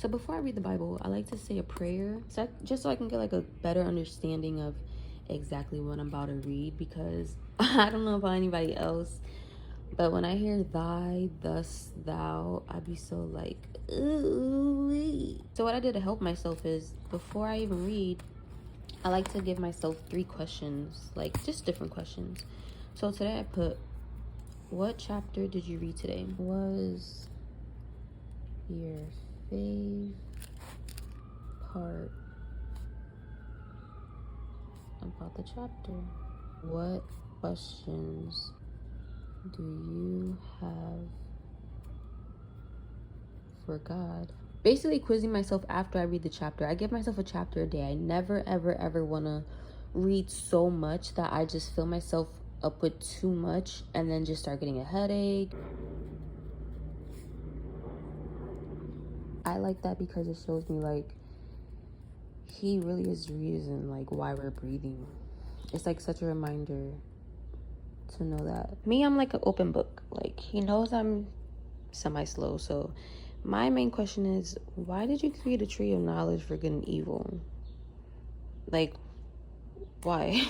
So before I read the Bible, I like to say a prayer, just so I can get like a better understanding of exactly what I'm about to read, because I don't know about anybody else, but when I hear thy, thus, thou, I be so like, ooh. So what I did to help myself is, before I even read, I like to give myself 3 questions, like just different questions. So today I put, what chapter did you read today? Was your fave part about the chapter? What questions do you have for God? Basically quizzing myself after I read the chapter. I give myself a chapter a day. I never ever ever want to read so much that I just fill myself up with too much and then just start getting a headache. I like that because it shows me like he really is the reason like why we're breathing. It's like such a reminder to know that. Me, I'm like an open book. Like, he knows I'm semi-slow, so my main question is, why did you create a tree of knowledge for good and evil? Like, why?